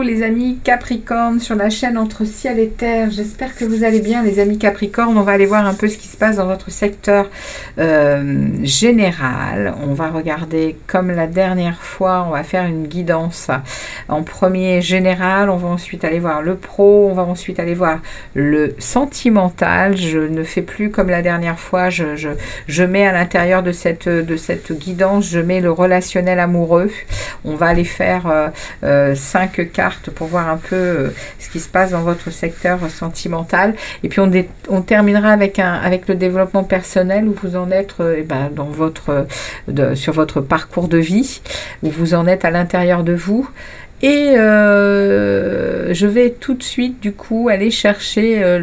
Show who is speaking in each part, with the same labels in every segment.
Speaker 1: les amis Capricorne sur la chaîne Entre Ciel et Terre. J'espère que vous allez bien les amis Capricorne. On va aller voir un peu ce qui se passe dans votre secteur général. On va regarder comme la dernière fois, on va faire une guidance en premier général. On va ensuite aller voir le pro, on va ensuite aller voir le sentimental. Je ne fais plus comme la dernière fois, je mets à l'intérieur de cette guidance, je mets le relationnel amoureux. On va aller faire 5 cartes pour voir un peu ce qui se passe dans votre secteur sentimental. Et puis on terminera avec le développement personnel, où vous en êtes dans sur votre parcours de vie, où vous en êtes à l'intérieur de vous. Et je vais tout de suite du coup aller chercher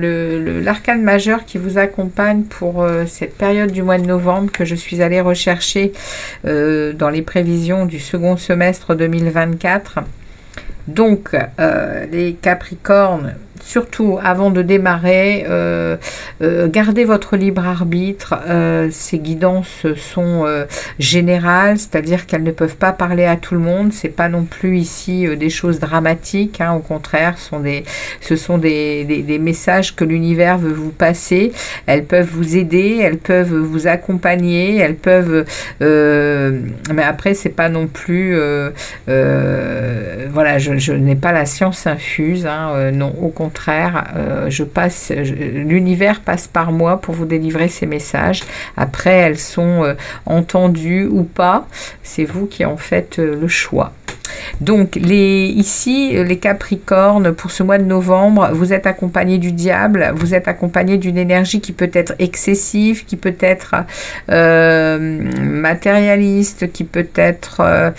Speaker 1: l'arcane majeur qui vous accompagne pour cette période du mois de novembre, que je suis allée rechercher dans les prévisions du second semestre 2024. Donc les Capricornes, surtout avant de démarrer, gardez votre libre arbitre. Ces guidances sont générales, c'est-à-dire qu'elles ne peuvent pas parler à tout le monde. C'est pas non plus ici des choses dramatiques, hein. Au contraire, ce sont des messages que l'univers veut vous passer. Elles peuvent vous aider, elles peuvent vous accompagner, elles peuvent mais après c'est pas non plus voilà, je n'ai pas la science infuse, hein, non, au contraire, l'univers passe par moi pour vous délivrer ces messages. Après, elles sont entendues ou pas, c'est vous qui en faites le choix. Donc ici les Capricornes, pour ce mois de novembre, vous êtes accompagnés du diable, vous êtes accompagnés d'une énergie qui peut être excessive, qui peut être matérialiste, qui peut être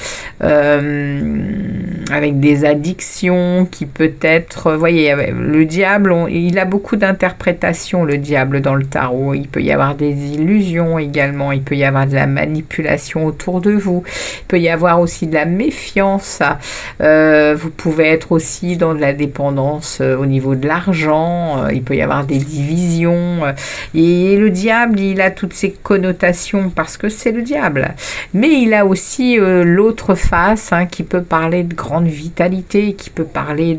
Speaker 1: avec des addictions, qui peut être, vous voyez, le diable, il a beaucoup d'interprétations, le diable, dans le tarot. Il peut y avoir des illusions également, il peut y avoir de la manipulation autour de vous, il peut y avoir aussi de la méfiance. Vous pouvez être aussi dans de la dépendance au niveau de l'argent, il peut y avoir des divisions, et le diable, il a toutes ces connotations parce que c'est le diable, mais il a aussi l'autre face, hein, qui peut parler de grande vitalité, qui peut parler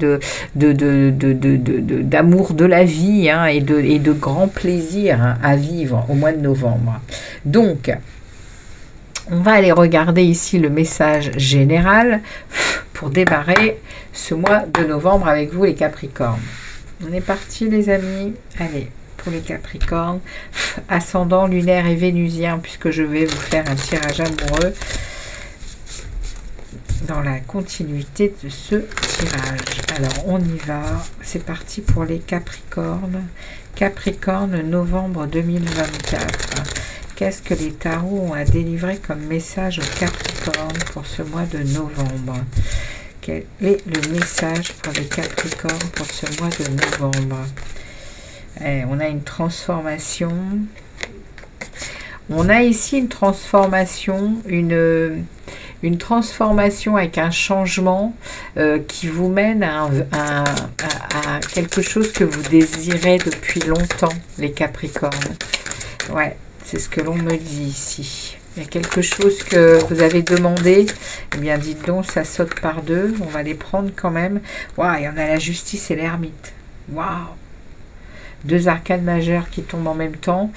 Speaker 1: d'amour de la vie, hein, et de grand plaisir, hein, à vivre au mois de novembre. Donc on va aller regarder ici le message général pour démarrer ce mois de novembre avec vous les Capricornes. On est parti les amis. Allez, pour les Capricornes, ascendant lunaire et vénusien, puisque je vais vous faire un tirage amoureux dans la continuité de ce tirage. Alors on y va, c'est parti pour les Capricornes. Capricorne, novembre 2024. Qu'est-ce que les tarots ont à délivrer comme message aux Capricornes pour ce mois de novembre? Quel est le message pour les Capricornes pour ce mois de novembre? On a une transformation. On a ici une transformation, une transformation avec un changement qui vous mène à quelque chose que vous désirez depuis longtemps, les Capricornes. Ouais. C'est ce que l'on me dit ici. Il y a quelque chose que vous avez demandé. Eh bien, dites donc, ça saute par deux. On va les prendre quand même. Waouh, il y en a la justice et l'ermite. Waouh! Deux arcanes majeures qui tombent en même temps.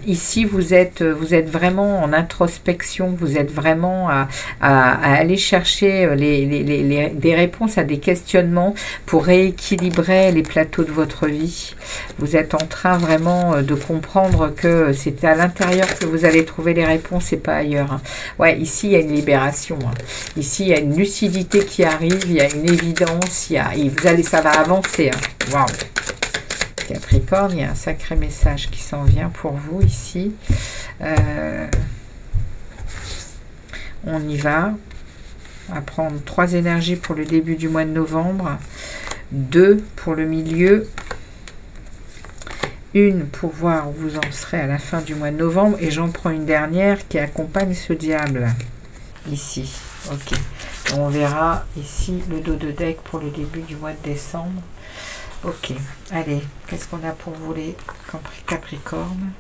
Speaker 1: Ici, vous êtes vraiment en introspection. Vous êtes vraiment à aller chercher des réponses à des questionnements pour rééquilibrer les plateaux de votre vie. Vous êtes en train vraiment de comprendre que c'est à l'intérieur que vous allez trouver les réponses et pas ailleurs, hein. Ouais, ici, il y a une libération, hein. Ici, il y a une lucidité qui arrive. Il y a une évidence. Ça va avancer, hein. Waouh! Capricorne, il y a un sacré message qui s'en vient pour vous ici. On y va. On va prendre 3 énergies pour le début du mois de novembre, 2 pour le milieu, 1 pour voir où vous en serez à la fin du mois de novembre, et j'en prends une dernière qui accompagne ce diable ici. Ok. On verra ici le dos de deck pour le début du mois de décembre. Ok, allez, qu'est-ce qu'on a pour vous les Capricornes?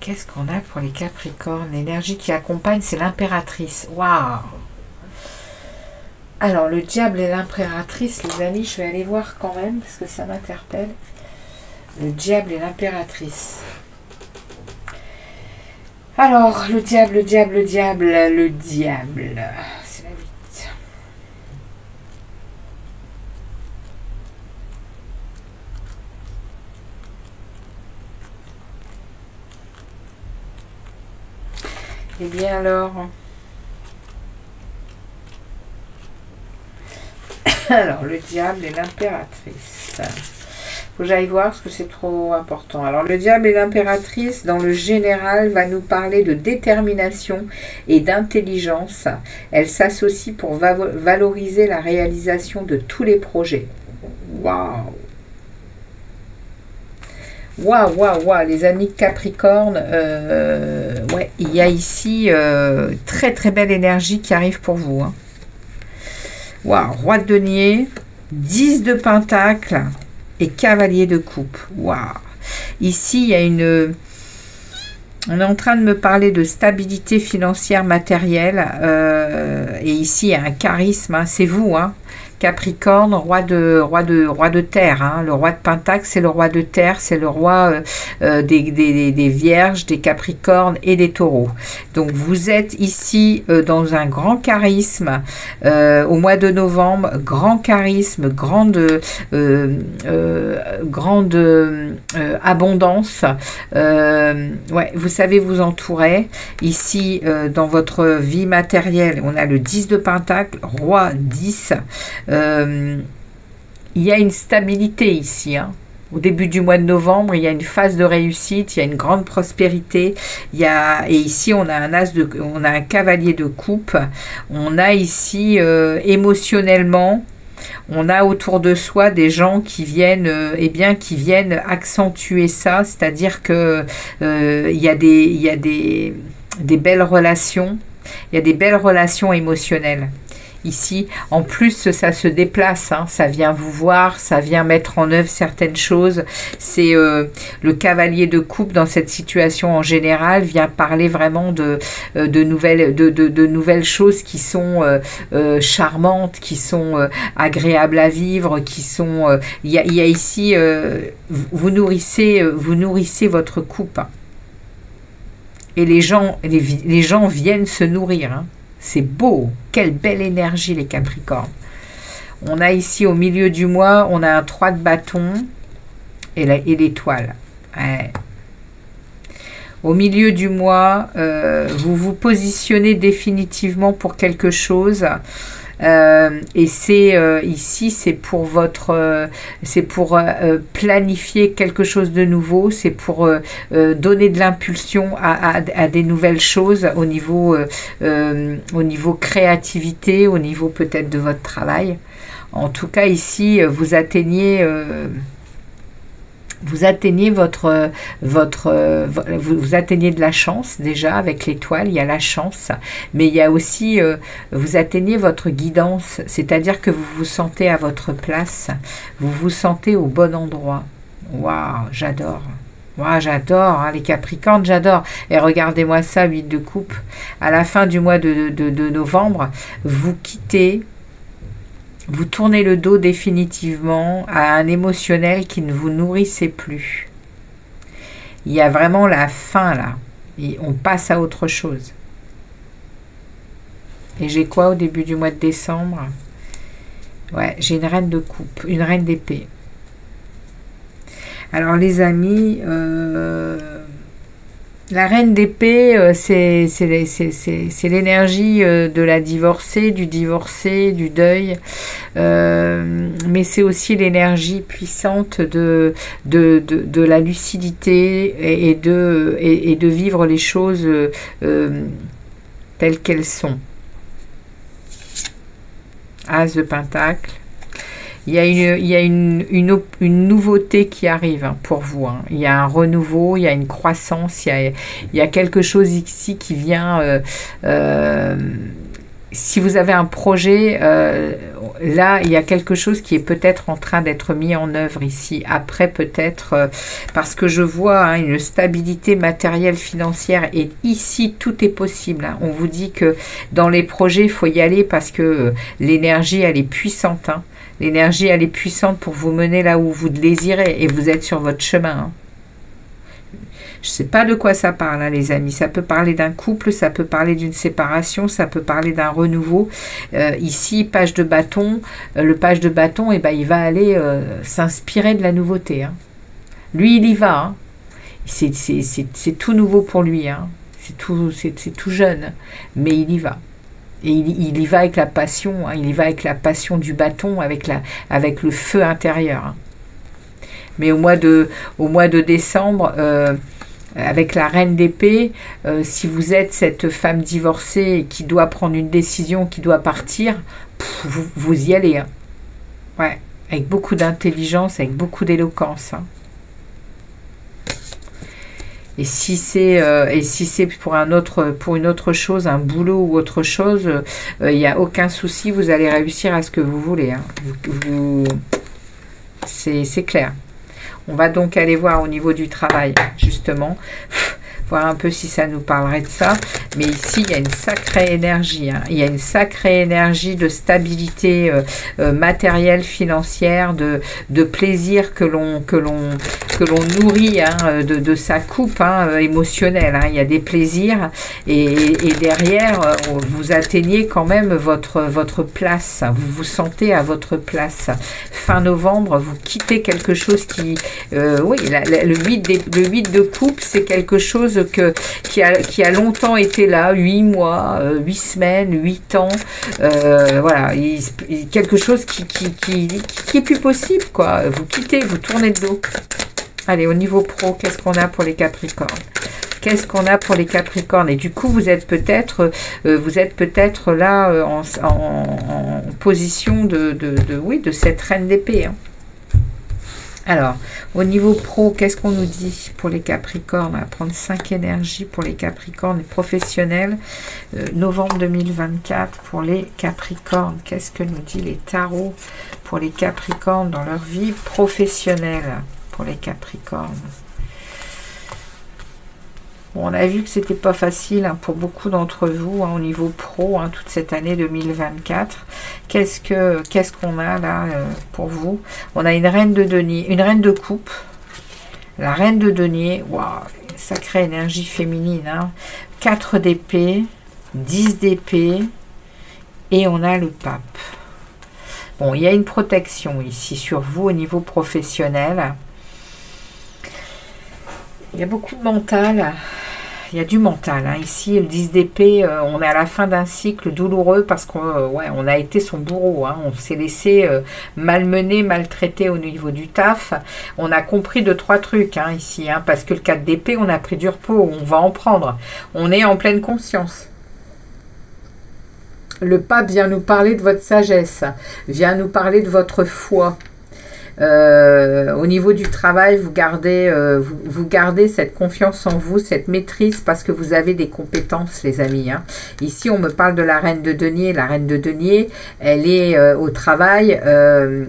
Speaker 1: Qu'est-ce qu'on a pour les Capricornes? L'énergie qui accompagne, c'est l'impératrice. Waouh! Alors, le diable et l'impératrice, les amis, je vais aller voir quand même, parce que ça m'interpelle. Le diable et l'impératrice. Alors, le diable, le diable, le diable, le diable. C'est la 8. Eh bien alors... Alors, le diable et l'impératrice. Faut que j'aille voir parce que c'est trop important. Alors, le diable et l'impératrice, dans le général, va nous parler de détermination et d'intelligence. Elle s'associe pour valoriser la réalisation de tous les projets. Waouh! Waouh, waouh, waouh, les amis Capricorne, ouais, il y a ici très très belle énergie qui arrive pour vous. Hein. Waouh, roi de denier, 10 de pentacle et cavalier de coupe. Waouh. Ici, il y a une... On est en train de me parler de stabilité financière matérielle. Et ici, il y a un charisme. Hein, c'est vous, hein. Capricorne, roi de terre. Hein. Le roi de Pentacle, c'est le roi de terre, c'est le roi des vierges, des capricornes et des taureaux. Donc vous êtes ici dans un grand charisme au mois de novembre, grand charisme, grande abondance. Ouais, vous savez vous entourer. Ici, dans votre vie matérielle, on a le 10 de Pentacle, roi 10. Il y a une stabilité ici, hein. Au début du mois de novembre, il y a une phase de réussite, il y a une grande prospérité. Et ici, on a on a un cavalier de coupe. On a ici émotionnellement, on a autour de soi des gens qui viennent, qui viennent accentuer ça. C'est-à-dire que il y a des belles relations. Il y a des belles relations émotionnelles. Ici, en plus, ça se déplace, hein, ça vient vous voir, ça vient mettre en œuvre certaines choses. C'est le cavalier de coupe dans cette situation en général vient parler vraiment de nouvelles choses qui sont charmantes, qui sont agréables à vivre, qui sont... Il y a ici, vous nourrissez votre coupe. Hein. Et les gens viennent se nourrir, hein. C'est beau, quelle belle énergie les Capricornes. On a ici au milieu du mois, on a un 3 de bâton et l'étoile. Ouais. Au milieu du mois, vous vous positionnez définitivement pour quelque chose. Et c'est ici, c'est pour planifier quelque chose de nouveau, c'est pour donner de l'impulsion à des nouvelles choses au niveau créativité, au niveau peut-être de votre travail. En tout cas, ici, vous atteignez vous atteignez vous atteignez de la chance déjà avec l'étoile, il y a la chance, mais il y a aussi, vous atteignez votre guidance, c'est-à-dire que vous vous sentez à votre place, vous vous sentez au bon endroit. Waouh, j'adore. Moi, j'adore, hein, les Capricornes, j'adore. Et regardez-moi ça, 8 de coupe. À la fin du mois de novembre, vous quittez... Vous tournez le dos définitivement à un émotionnel qui ne vous nourrissait plus. Il y a vraiment la fin là. Et on passe à autre chose. Et j'ai quoi au début du mois de décembre? Ouais, j'ai une reine de coupe, une reine d'épée. Alors les amis... La reine d'épée, c'est l'énergie de la divorcée, du divorcé, du deuil, mais c'est aussi l'énergie puissante de la lucidité et de vivre les choses telles qu'elles sont. As de Pentacle. Il y a une nouveauté qui arrive, hein, pour vous. Hein. Il y a un renouveau, il y a une croissance, il y a quelque chose ici qui vient si vous avez un projet, là, il y a quelque chose qui est peut-être en train d'être mis en œuvre ici. Après, peut-être, parce que je vois hein, une stabilité matérielle, financière, et ici, tout est possible. Hein. On vous dit que dans les projets, il faut y aller parce que l'énergie, elle est puissante. Hein. L'énergie, elle est puissante pour vous mener là où vous désirez, et vous êtes sur votre chemin. Hein. Je ne sais pas de quoi ça parle, hein, les amis. Ça peut parler d'un couple, ça peut parler d'une séparation, ça peut parler d'un renouveau. Ici, page de bâton. Le page de bâton, eh ben, il va aller s'inspirer de la nouveauté. Hein. Lui, il y va. Hein. C'est tout nouveau pour lui. Hein. C'est tout jeune. Mais il y va. Et il y va avec la passion. Hein. Il y va avec la passion du bâton, avec le feu intérieur. Hein. Mais au mois de décembre... avec la reine d'épée, si vous êtes cette femme divorcée qui doit prendre une décision, qui doit partir, vous y allez. Hein. Ouais, avec beaucoup d'intelligence, avec beaucoup d'éloquence. Hein. Et si c'est pour une autre chose, un boulot ou autre chose, il n'y a aucun souci, vous allez réussir à ce que vous voulez. Hein. C'est clair. On va donc aller voir au niveau du travail, justement, voir un peu si ça nous parlerait de ça. Mais ici, il y a une sacrée énergie. Hein. Il y a une sacrée énergie de stabilité matérielle, financière, de plaisir que l'on nourrit hein, de sa coupe hein, émotionnelle. Hein. Il y a des plaisirs et derrière, vous atteignez quand même votre place. Vous vous sentez à votre place. Fin novembre, vous quittez quelque chose qui... oui, le 8 de coupe, c'est quelque chose qui a longtemps été là, 8 mois, 8 semaines, 8 ans, voilà, quelque chose qui est plus possible, quoi. Vous quittez, vous tournez de dos. Allez, au niveau pro, qu'est-ce qu'on a pour les Capricornes? Qu'est-ce qu'on a pour les Capricornes? Et du coup, vous êtes peut-être là en position de cette reine d'épée, hein. Alors, au niveau pro, qu'est-ce qu'on nous dit pour les Capricornes? On va prendre 5 énergies pour les Capricornes professionnels. Novembre 2024 pour les Capricornes. Qu'est-ce que nous dit les tarots pour les Capricornes dans leur vie professionnelle pour les Capricornes? Bon, on a vu que c'était pas facile hein, pour beaucoup d'entre vous hein, au niveau pro, hein, toute cette année 2024. Qu'est-ce qu'on a là pour vous? On a une reine de denier, une reine de coupe. La reine de denier, waouh, sacrée énergie féminine. Hein. 4 d'épée, 10 d'épée et on a le pape. Bon, il y a une protection ici sur vous au niveau professionnel. Il y a beaucoup de mental. Il y a du mental. Hein. Ici, le 10 d'épée, on est à la fin d'un cycle douloureux parce qu'on ouais, on a été son bourreau. Hein. On s'est laissé malmener, maltraiter au niveau du taf. On a compris 2-3 trucs hein, ici. Hein, parce que le 4 d'épée, on a pris du repos. On va en prendre. On est en pleine conscience. Le pape vient nous parler de votre sagesse. Vient nous parler de votre foi. Au niveau du travail, vous gardez cette confiance en vous, cette maîtrise parce que vous avez des compétences, les amis. Hein. Ici, on me parle de la reine de denier. La reine de denier, elle est au travail. Elle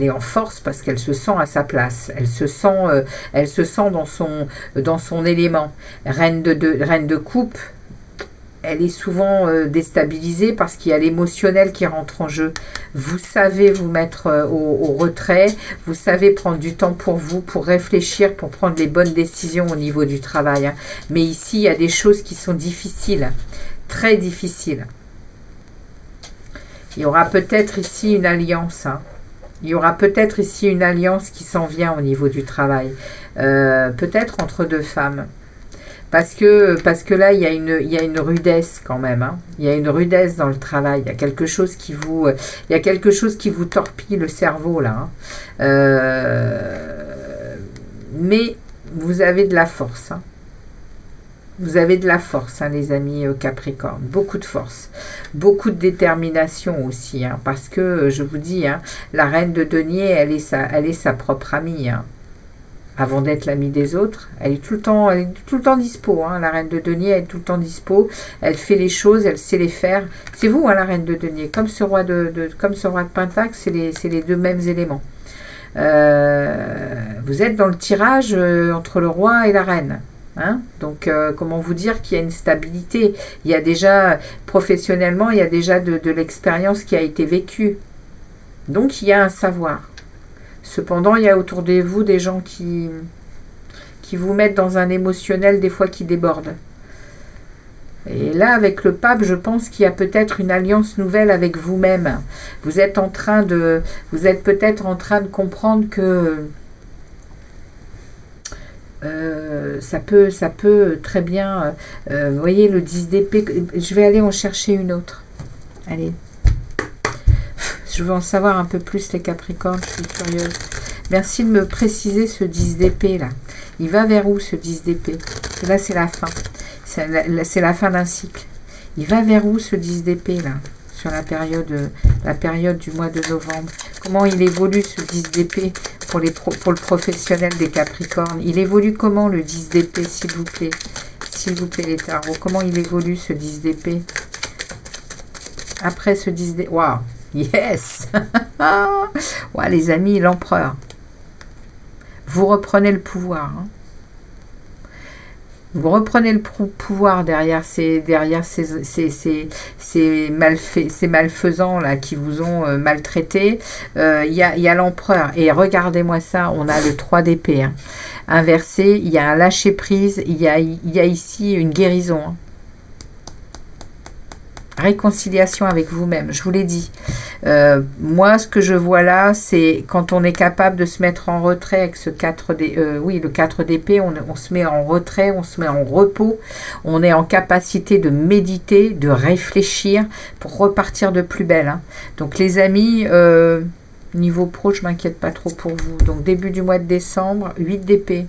Speaker 1: est en force parce qu'elle se sent à sa place. Elle se sent dans son élément. Reine de coupe. Elle est souvent déstabilisée parce qu'il y a l'émotionnel qui rentre en jeu. Vous savez vous mettre au retrait, vous savez prendre du temps pour vous, pour réfléchir, pour prendre les bonnes décisions au niveau du travail. Hein. Mais ici, il y a des choses qui sont difficiles, très difficiles. Il y aura peut-être ici une alliance. Hein. Il y aura peut-être ici une alliance qui s'en vient au niveau du travail. Peut-être entre 2 femmes. Parce que là, il y a une rudesse quand même. Hein. Il y a une rudesse dans le travail. Il y a quelque chose qui vous torpille le cerveau là. Hein. Mais vous avez de la force. Hein. Vous avez de la force, hein, les amis Capricorne. Beaucoup de force. Beaucoup de détermination aussi. Hein, parce que, je vous dis, hein, la reine de denier, elle est sa propre amie. Hein. avant d'être l'amie des autres. Elle est tout le temps dispo, hein, la reine de denier, elle est tout le temps dispo. Elle fait les choses, elle sait les faire. C'est vous, hein, la reine de denier. Comme ce roi comme ce roi de Pentacle, c'est les deux mêmes éléments. Vous êtes dans le tirage entre le roi et la reine. Hein, donc, comment vous dire qu'il y a une stabilité. Il y a déjà, professionnellement, il y a déjà de l'expérience qui a été vécue. Donc, il y a un savoir. Cependant, il y a autour de vous des gens qui vous mettent dans un émotionnel, des fois qui déborde. Et là, avec le pape, je pense qu'il y a peut-être une alliance nouvelle avec vous-même. Vous êtes peut-être en train de comprendre que ça peut très bien... vous voyez, le 10 d'épée, je vais aller en chercher une autre. Allez. Je veux en savoir un peu plus, les Capricornes, je suis curieuse. Merci de me préciser ce 10 d'épée, là. Il va vers où, ce 10 d'épée? Là, c'est la fin. C'est la fin d'un cycle. Il va vers où, ce 10 d'épée, là? Sur la période du mois de novembre. Comment il évolue, ce 10 d'épée, pour le professionnel des Capricornes? Il évolue comment, le 10 d'épée, s'il vous plaît? S'il vous plaît, les tarots. Comment il évolue, ce 10 d'épée? Après ce 10 d'épée... Waouh! Yes. Ouais, les amis, l'empereur. Vous reprenez le pouvoir. Hein. Vous reprenez le pouvoir derrière ces malfaisants là qui vous ont maltraité. Il y a l'empereur. Et regardez-moi ça, on a le 3 d'épée. Hein. Inversé, il y a un lâcher-prise, il y a ici une guérison. Hein. Réconciliation avec vous-même, je vous l'ai dit. Moi, ce que je vois là, c'est quand on est capable de se mettre en retrait avec ce 4 d'épée. Oui, le 4 d'épée, on se met en retrait, on se met en repos. On est en capacité de méditer, de réfléchir pour repartir de plus belle. Hein. Donc, les amis, niveau pro, je ne m'inquiète pas trop pour vous. Donc, début du mois de décembre, 8 d'épée.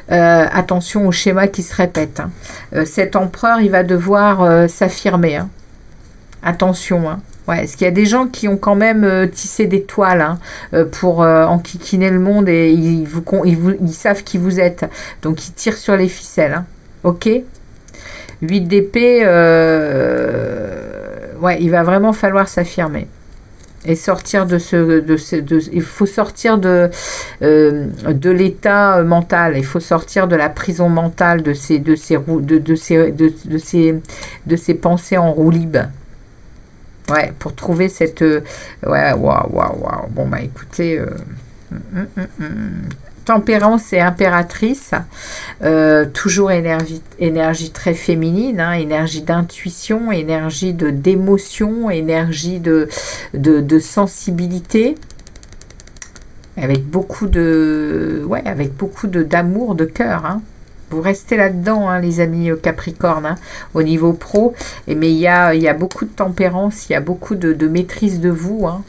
Speaker 1: Attention au schéma qui se répète. Hein. Cet empereur, il va devoir s'affirmer. Hein. Attention. Hein. Ouais, parce qu'il y a des gens qui ont quand même tissé des toiles hein, pour enquiquiner le monde et ils savent qui vous êtes. Donc, ils tirent sur les ficelles. Hein. Ok. 8 d'épée, ouais, il va vraiment falloir s'affirmer. Et sortir il faut sortir de l'état mental, il faut sortir de la prison mentale, de ces pensées en roue libre. Ouais, pour trouver cette... ouais, waouh. Bon, bah écoutez... Tempérance et impératrice, toujours énergie très féminine, hein, énergie d'intuition, énergie d'émotion, énergie de sensibilité, avec beaucoup d'amour, de cœur. Hein. Vous restez là-dedans, hein, les amis Capricorne, hein, au niveau pro. Mais il y a beaucoup de tempérance, il y a beaucoup de maîtrise de vous. Hein.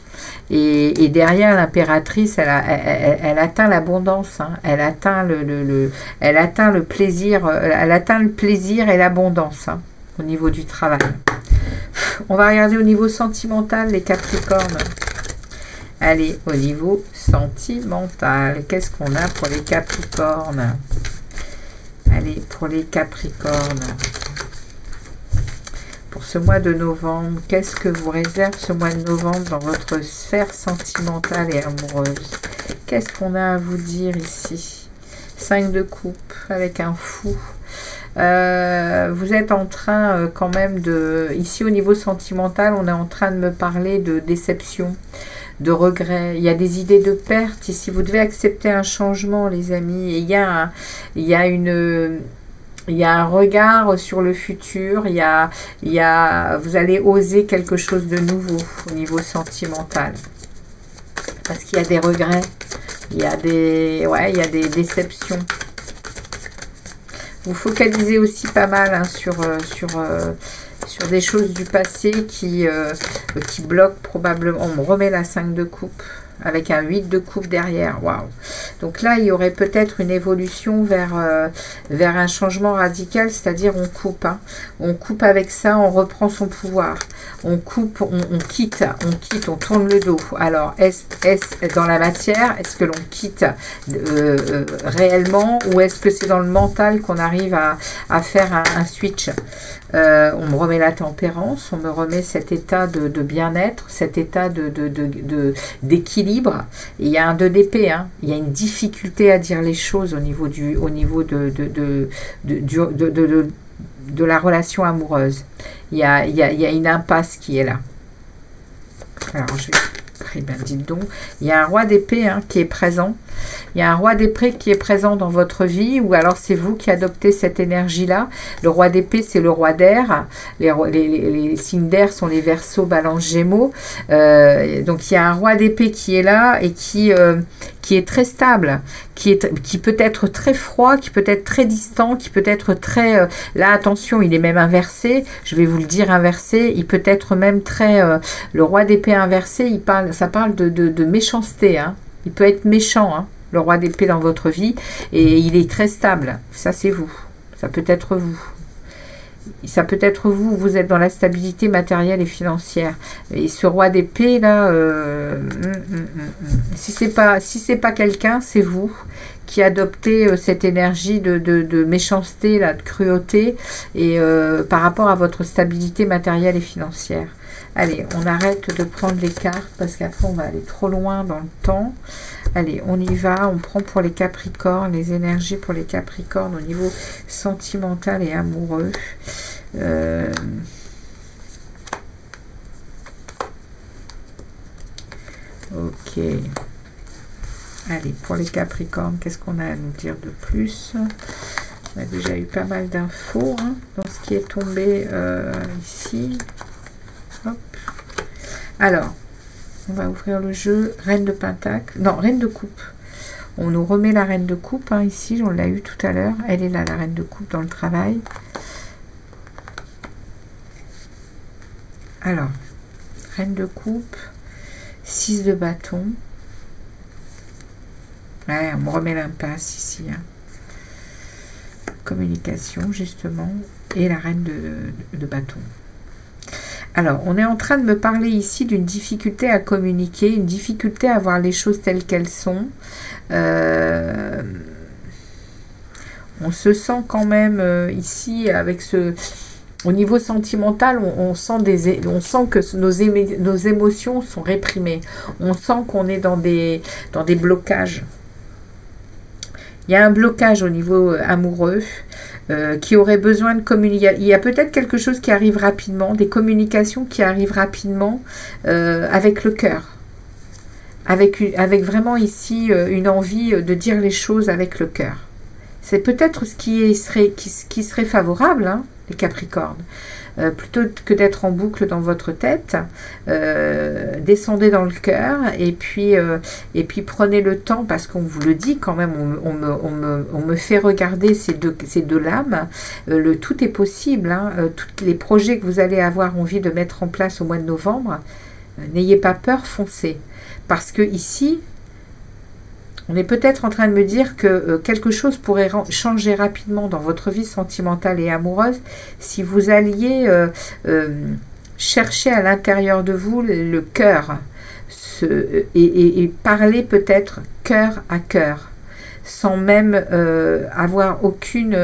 Speaker 1: Et derrière l'impératrice, elle atteint l'abondance. Hein. Elle atteint le plaisir. Elle atteint le plaisir et l'abondance hein, au niveau du travail. On va regarder au niveau sentimental, les Capricornes. Allez, au niveau sentimental, qu'est-ce qu'on a pour les Capricornes? Allez, pour les Capricornes, pour ce mois de novembre, qu'est-ce que vous réserve ce mois de novembre dans votre sphère sentimentale et amoureuse? Qu'est-ce qu'on a à vous dire ici? 5 de coupe avec un fou. Vous êtes en train quand même de... Ici, au niveau sentimental, on est en train de me parler de déception, de regret. Il y a des idées de perte. Ici, vous devez accepter un changement, les amis. Et il y a un regard sur le futur. Vous allez oser quelque chose de nouveau au niveau sentimental. Parce qu'il y a des regrets. Il y a des déceptions. Vous focalisez aussi pas mal hein, sur des choses du passé qui bloquent probablement. On me remet la 5 de coupe. avec un 8 de coupe derrière. Waouh! Donc là, il y aurait peut-être une évolution vers un changement radical, c'est-à-dire on coupe. Hein. On coupe avec ça, on reprend son pouvoir. On coupe, on quitte, on tourne le dos. Alors, est-ce dans la matière? Est-ce que l'on quitte réellement, ou est-ce que c'est dans le mental qu'on arrive à faire un switch? On me remet la tempérance, on me remet cet état de bien-être, cet état d'équilibre. Il y a un 2 d'épée, hein. Il y a une difficulté à dire les choses au niveau de la relation amoureuse. Il y a une impasse qui est là. Alors, je vais... Ben, dites donc, il y a un roi d'épée qui est présent. Il y a un roi d'épée qui est présent dans votre vie, ou alors c'est vous qui adoptez cette énergie-là. Le roi d'épée, c'est le roi d'air. Les signes d'air sont les Verseaux, Balance, Gémeaux. Donc il y a un roi d'épée qui est là et qui est très stable, qui peut être très froid, qui peut être très distant, qui peut être très... là, attention, il est même inversé. Je vais vous le dire inversé. Il peut être même très... le roi d'épée inversé, ça parle de méchanceté. Hein. Il peut être méchant, hein, le roi d'épée dans votre vie, et il est très stable. Ça, c'est vous. Ça peut être vous. Ça peut être vous, vous êtes dans la stabilité matérielle et financière. Et ce roi d'épée, là, si c'est pas quelqu'un, c'est vous qui adoptez cette énergie de méchanceté, là, de cruauté, et par rapport à votre stabilité matérielle et financière. Allez, on arrête de prendre les cartes parce qu'après on va aller trop loin dans le temps. Allez, on y va, on prend pour les Capricornes, les énergies pour les Capricornes au niveau sentimental et amoureux. Ok. Allez, pour les Capricornes, qu'est-ce qu'on a à nous dire de plus? On a déjà eu pas mal d'infos dans ce qui est tombé ici. Hop. Alors, on va ouvrir le jeu. Reine de Pentacle. Non, Reine de Coupe. On nous remet la Reine de Coupe. Ici, on l'a eu tout à l'heure. Elle est là, la Reine de Coupe, dans le travail. Alors, Reine de Coupe. 6 de bâton. Ouais, on me remet l'impasse ici. Communication, justement. Et la Reine de bâton. Alors, on est en train de me parler ici d'une difficulté à communiquer, une difficulté à voir les choses telles qu'elles sont. On se sent quand même ici, avec ce... Au niveau sentimental, on sent que nos émotions sont réprimées. On sent qu'on est dans des blocages. Il y a un blocage au niveau amoureux. Qui aurait besoin de communiquer. Il y a peut-être quelque chose qui arrive rapidement, des communications qui arrivent rapidement avec le cœur. Avec vraiment ici une envie de dire les choses avec le cœur. C'est peut-être ce qui serait favorable, hein, les Capricornes. Plutôt que d'être en boucle dans votre tête, descendez dans le cœur et puis prenez le temps, parce qu'on vous le dit quand même, on me fait regarder ces deux lames, tout est possible, hein, tous les projets que vous allez avoir envie de mettre en place au mois de novembre, n'ayez pas peur, foncez, parce que ici, on est peut-être en train de me dire que quelque chose pourrait changer rapidement dans votre vie sentimentale et amoureuse si vous alliez chercher à l'intérieur de vous le cœur et parler peut-être cœur à cœur, sans même avoir aucune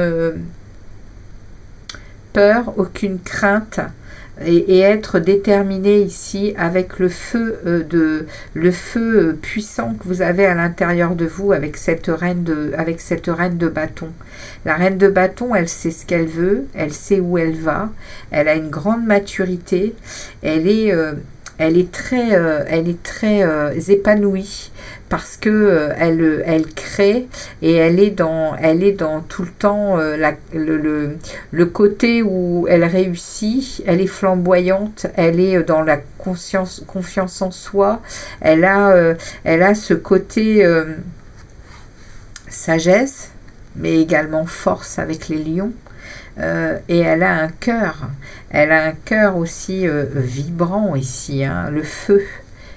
Speaker 1: peur, aucune crainte, et être déterminé ici avec le feu puissant que vous avez à l'intérieur de vous, avec cette reine de bâton. La reine de bâton, elle sait ce qu'elle veut, elle sait où elle va, elle a une grande maturité, elle est très épanouie, parce que elle crée, et elle est dans tout le temps le côté où elle réussit, elle est flamboyante, elle est dans la confiance en soi, elle a ce côté sagesse, mais également force avec les lions. Et elle a un cœur aussi vibrant ici, hein, le feu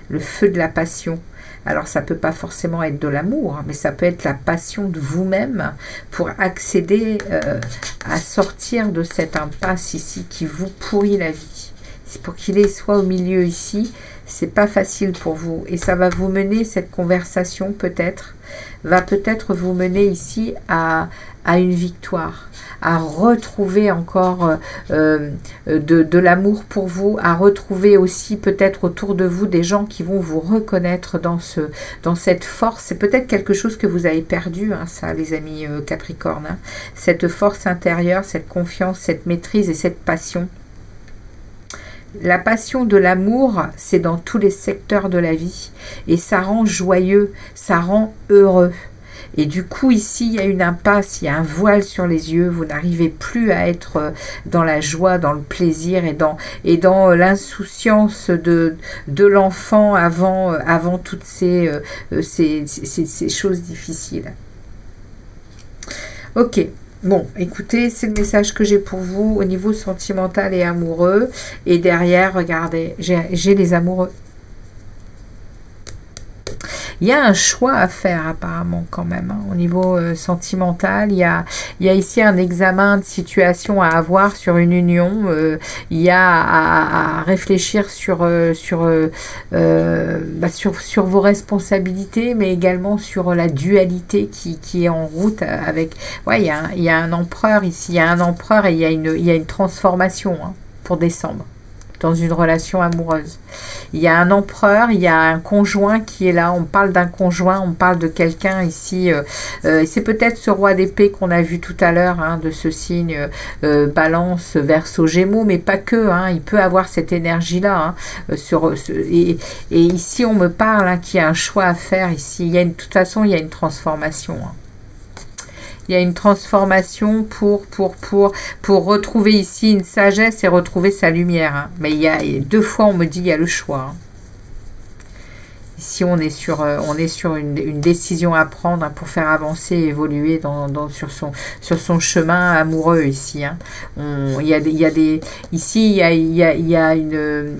Speaker 1: de la passion, Alors ça peut pas forcément être de l'amour, mais ça peut être la passion de vous-même pour accéder à sortir de cette impasse ici qui vous pourrit la vie. C'est pour qu'il soit au milieu ici, c'est pas facile pour vous. Et ça va vous mener, cette conversation peut-être, va peut-être vous mener ici à une victoire, à retrouver encore de l'amour pour vous, à retrouver aussi peut-être autour de vous des gens qui vont vous reconnaître dans cette force. C'est peut-être quelque chose que vous avez perdu, hein, ça les amis Capricorne, hein. Cette force intérieure, cette confiance, cette maîtrise et cette passion. La passion de l'amour, c'est dans tous les secteurs de la vie et ça rend joyeux, ça rend heureux. Et du coup, ici, il y a une impasse, il y a un voile sur les yeux, vous n'arrivez plus à être dans la joie, dans le plaisir et dans l'insouciance de l'enfant avant toutes ces choses difficiles. Ok. Bon, écoutez, c'est le message que j'ai pour vous au niveau sentimental et amoureux. Et derrière, regardez, j'ai les amoureux. Il y a un choix à faire apparemment quand même, hein, au niveau sentimental. Il y a ici un examen de situation à avoir sur une union. Il y a à réfléchir sur vos responsabilités, mais également sur la dualité qui est en route avec... Ouais, il y a un empereur ici. Il y a un empereur et il y a une transformation, hein, pour décembre. Dans une relation amoureuse. Il y a un empereur, il y a un conjoint qui est là, on parle d'un conjoint, on parle de quelqu'un ici, c'est peut-être ce roi d'épée qu'on a vu tout à l'heure, hein, de ce signe balance, verseau, gémeaux, mais pas que, hein, il peut avoir cette énergie-là, hein, et ici on me parle, hein, qu'il y a un choix à faire ici, de toute façon il y a une transformation, hein. Il y a une transformation pour retrouver ici une sagesse et retrouver sa lumière. Hein. Mais il y a 2 fois, on me dit, il y a le choix. Hein. Ici, on est sur une décision à prendre, hein, pour faire avancer et évoluer sur son chemin amoureux ici. Hein. Ici, il y a une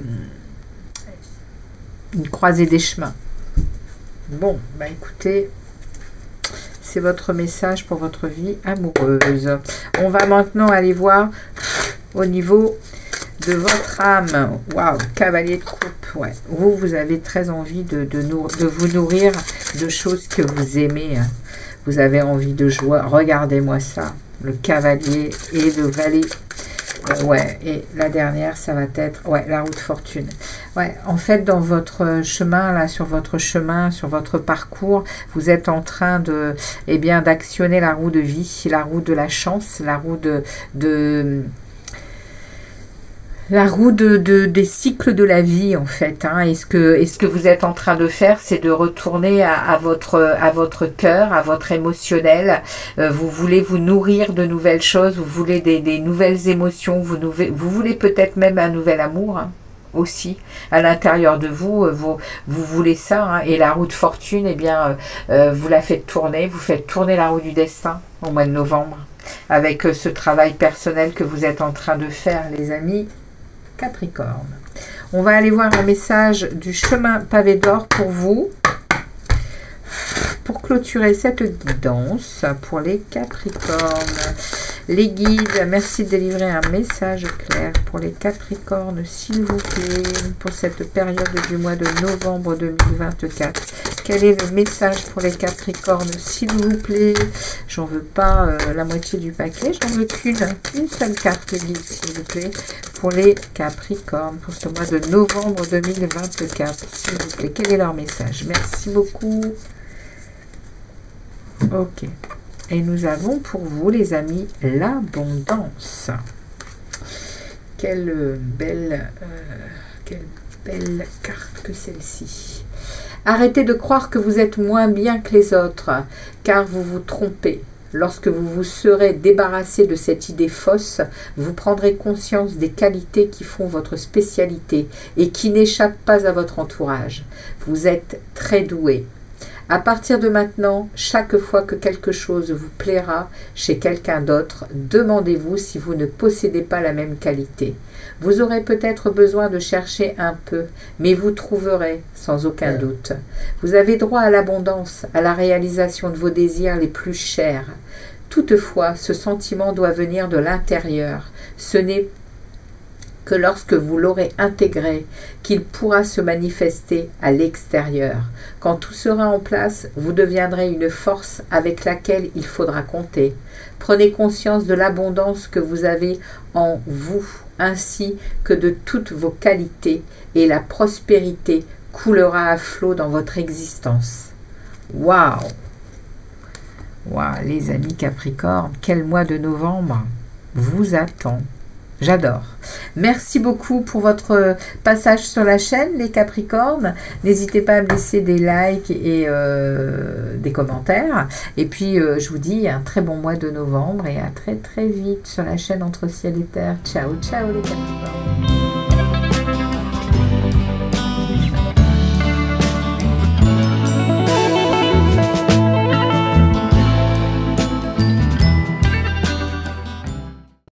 Speaker 1: croisée des chemins. Bon, bah écoutez... C'est votre message pour votre vie amoureuse. On va maintenant aller voir au niveau de votre âme. Waouh, cavalier de coupe. Ouais. Vous avez très envie de vous nourrir de choses que vous aimez. Hein. Vous avez envie de joie. Regardez-moi ça. Le cavalier et le valet. Ouais, et la dernière, ça va être, ouais, la roue de fortune. Ouais, en fait, dans votre chemin, là, sur votre parcours, vous êtes en train de, d'actionner la roue de vie, la roue de la chance, la roue des cycles de la vie, en fait. Hein. Et ce que vous êtes en train de faire, c'est de retourner à votre cœur, à votre émotionnel. Vous voulez vous nourrir de nouvelles choses, vous voulez des nouvelles émotions, vous voulez peut-être même un nouvel amour, hein, aussi. À l'intérieur de vous, vous voulez ça. Hein. Et la roue de fortune, vous la faites tourner, vous faites tourner la roue du destin au mois de novembre. Avec ce travail personnel que vous êtes en train de faire, les amis Capricorne. On va aller voir un message du chemin pavé d'or pour vous, pour clôturer cette guidance pour les Capricornes. Les guides, merci de délivrer un message clair pour les Capricornes, s'il vous plaît, pour cette période du mois de novembre 2024. Quel est le message pour les Capricornes, s'il vous plaît? J'en veux pas la moitié du paquet, j'en veux qu'une seule carte guide, s'il vous plaît, pour les Capricornes, pour ce mois de novembre 2024, s'il vous plaît. Quel est leur message? Merci beaucoup. Ok. Et nous avons pour vous, les amis, l'abondance. Quelle belle carte que celle-ci. Arrêtez de croire que vous êtes moins bien que les autres, car vous vous trompez. Lorsque vous vous serez débarrassé de cette idée fausse, vous prendrez conscience des qualités qui font votre spécialité et qui n'échappent pas à votre entourage. Vous êtes très doué. À partir de maintenant, chaque fois que quelque chose vous plaira chez quelqu'un d'autre, demandez-vous si vous ne possédez pas la même qualité. Vous aurez peut-être besoin de chercher un peu, mais vous trouverez, sans aucun doute. Vous avez droit à l'abondance, à la réalisation de vos désirs les plus chers. Toutefois, ce sentiment doit venir de l'intérieur. Ce n'est que lorsque vous l'aurez intégré qu'il pourra se manifester à l'extérieur. Quand tout sera en place, vous deviendrez une force avec laquelle il faudra compter. Prenez conscience de l'abondance que vous avez en vous, ainsi que de toutes vos qualités, et la prospérité coulera à flot dans votre existence. Waouh! Waouh, les amis Capricorne, quel mois de novembre vous attend! J'adore. Merci beaucoup pour votre passage sur la chaîne, les Capricornes. N'hésitez pas à me laisser des likes et des commentaires. Et puis, je vous dis un très bon mois de novembre et à très très vite sur la chaîne Entre Ciel et Terre. Ciao, ciao les Capricornes.